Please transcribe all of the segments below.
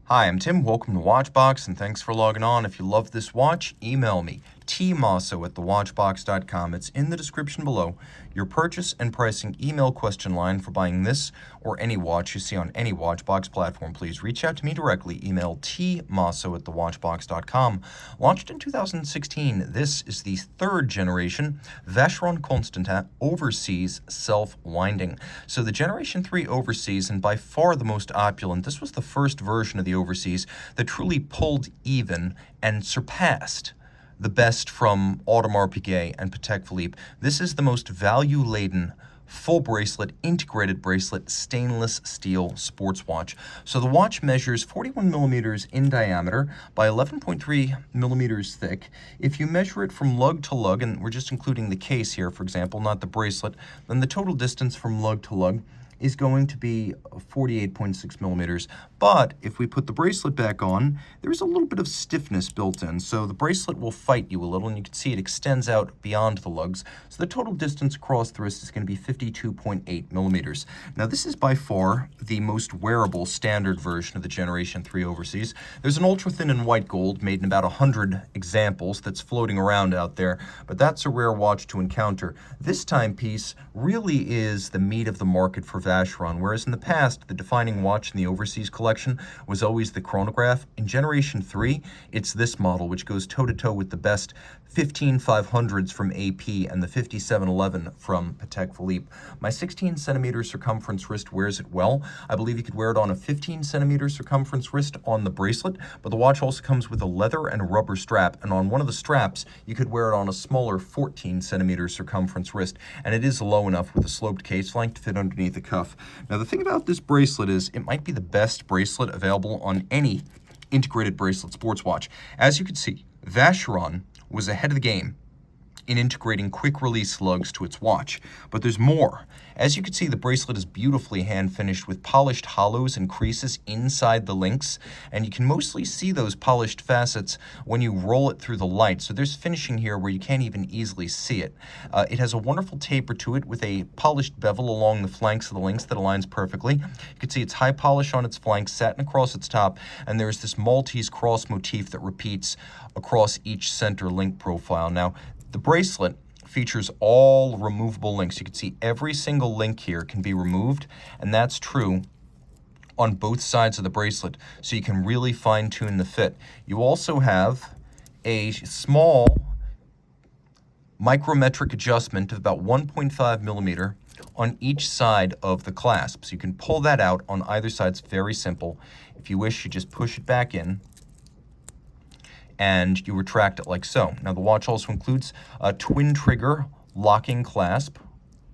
Hi, I'm Tim. Welcome to Watchbox, and thanks for logging on. If you love this watch, email me, tmosso@thewatchbox.com. It's in the description below. Your purchase and pricing email question line for buying this or any watch you see on any Watchbox platform. Please reach out to me directly. Email tmosso@thewatchbox.com. Launched in 2016, this is the third generation Vacheron Constantin Overseas self-winding. So the Generation 3 Overseas, and by far the most opulent, this was the first version of the Overseas that truly pulled even and surpassed the best from Audemars Piguet and Patek Philippe. This is the most value-laden full bracelet, integrated bracelet, stainless steel sports watch. So the watch measures 41 millimeters in diameter by 11.3 millimeters thick. If you measure it from lug to lug, and we're just including the case here, for example, not the bracelet, then the total distance from lug to lug is going to be 48.6 millimeters. But if we put the bracelet back on, there's a little bit of stiffness built in. So the bracelet will fight you a little, and you can see it extends out beyond the lugs. So the total distance across the wrist is going to be 52.8 millimeters. Now this is by far the most wearable standard version of the Generation 3 Overseas. There's an ultra thin and white gold made in about 100 examples that's floating around out there, but that's a rare watch to encounter. This timepiece really is the meat of the market for Vacheron, whereas in the past, the defining watch in the Overseas collection was always the chronograph. In Generation 3, it's this model, which goes toe-to-toe with the best 15500s from AP and the 5711 from Patek Philippe. My 16-centimeter circumference wrist wears it well. I believe you could wear it on a 15-centimeter circumference wrist on the bracelet, but the watch also comes with a leather and a rubber strap, and on one of the straps, you could wear it on a smaller 14-centimeter circumference wrist, and it is low enough with a sloped case length to fit underneath the cuff. Now, the thing about this bracelet is it might be the best bracelet available on any integrated bracelet sports watch. As you can see, Vacheron was ahead of the game in integrating quick-release lugs to its watch. But there's more. As you can see, the bracelet is beautifully hand-finished with polished hollows and creases inside the links, and you can mostly see those polished facets when you roll it through the light. So there's finishing here where you can't even easily see it. It has a wonderful taper to it with a polished bevel along the flanks of the links that aligns perfectly. You can see it's high polish on its flanks, satin across its top, and there's this Maltese cross motif that repeats across each center link profile. Now, the bracelet features all removable links. You can see every single link here can be removed, and that's true on both sides of the bracelet, so you can really fine-tune the fit. You also have a small micrometric adjustment of about 1.5 millimeter on each side of the clasp. So you can pull that out on either side. It's very simple. If you wish, you just push it back in, and you retract it like so. Now the watch also includes a twin trigger locking clasp.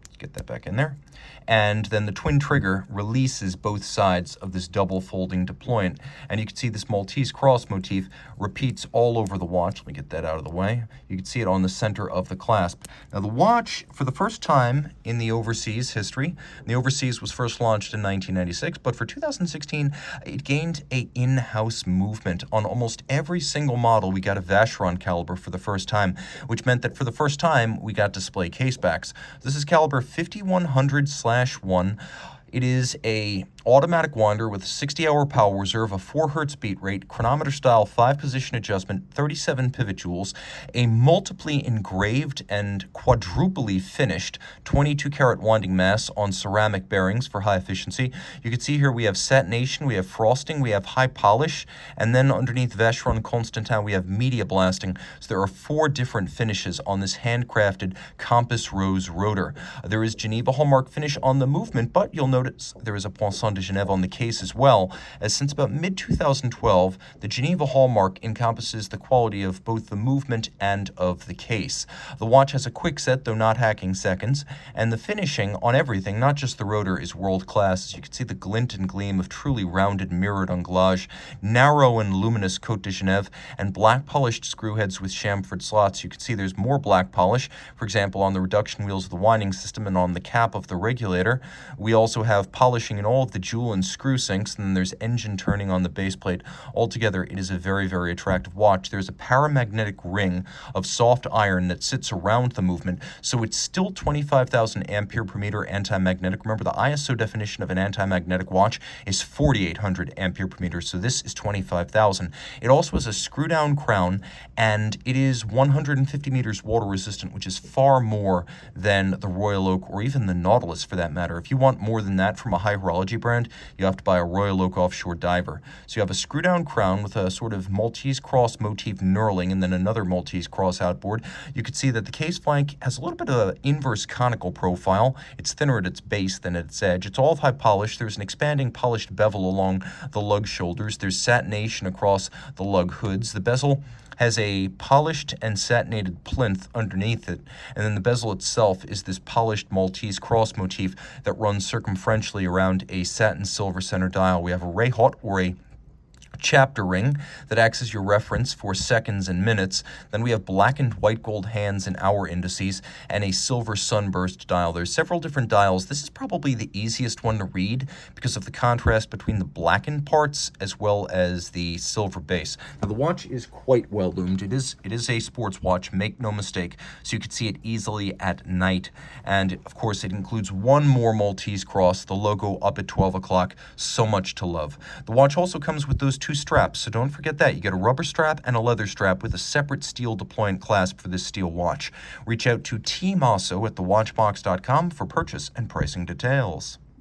Let's get that back in there. And then the twin trigger releases both sides of this double folding deployant. And you can see this Maltese cross motif repeats all over the watch. Let me get that out of the way. You can see it on the center of the clasp. Now the watch, for the first time in the Overseas history, the Overseas was first launched in 1996, but for 2016, it gained a in-house movement. On almost every single model, we got a Vacheron caliber for the first time, which meant that for the first time, we got display casebacks. This is caliber 5100/1. It is a automatic winder with a 60-hour power reserve, a 4 hertz beat rate, chronometer style 5-position adjustment, 37 pivot jewels, a multiply engraved and quadruply finished 22-karat winding mass on ceramic bearings for high efficiency. You can see here we have satination, we have frosting, we have high polish, and then underneath Vacheron Constantin we have media blasting. So there are 4 different finishes on this handcrafted compass rose rotor. There is Geneva hallmark finish on the movement, but you'll notice there is a Poisson de Genève on the case as well, as since about mid-2012, the Geneva hallmark encompasses the quality of both the movement and of the case. The watch has a quick set, though not hacking seconds, and the finishing on everything, not just the rotor, is world-class. As you can see the glint and gleam of truly rounded mirrored anglage, narrow and luminous Côte de Genève, and black polished screw heads with chamfered slots. You can see there's more black polish, for example, on the reduction wheels of the winding system and on the cap of the regulator. We also have have polishing in all of the jewel and screw sinks, and then there's engine turning on the base plate. Altogether, it is a very, very attractive watch. There's a paramagnetic ring of soft iron that sits around the movement, so it's still 25,000 ampere per meter anti-magnetic. Remember, the ISO definition of an anti-magnetic watch is 4,800 ampere per meter, so this is 25,000. It also has a screw-down crown, and it is 150 meters water resistant, which is far more than the Royal Oak or even the Nautilus for that matter. If you want more than that from a high horology brand, you have to buy a Royal Oak offshore diver. So you have a screw-down crown with a sort of Maltese cross motif knurling and then another Maltese cross outboard. You can see that the case flank has a little bit of an inverse conical profile. It's thinner at its base than at its edge. It's all of high polish. There's an expanding polished bevel along the lug shoulders. There's satination across the lug hoods. The bezel has a polished and satinated plinth underneath it, and then the bezel itself is this polished Maltese cross motif that runs circumferentially around a satin silver center dial. We have a Rayhot, or a chapter ring, that acts as your reference for seconds and minutes. Then we have black and white gold hands and hour indices, and a silver sunburst dial. There's several different dials. This is probably the easiest one to read because of the contrast between the blackened parts as well as the silver base. Now the watch is quite well loomed. It is a sports watch, make no mistake, so you can see it easily at night. And of course it includes one more Maltese cross, the logo up at 12 o'clock. So much to love. The watch also comes with those two straps, so don't forget that. You get a rubber strap and a leather strap with a separate steel deployant clasp for this steel watch. Reach out to Team Mosso at thewatchbox.com for purchase and pricing details.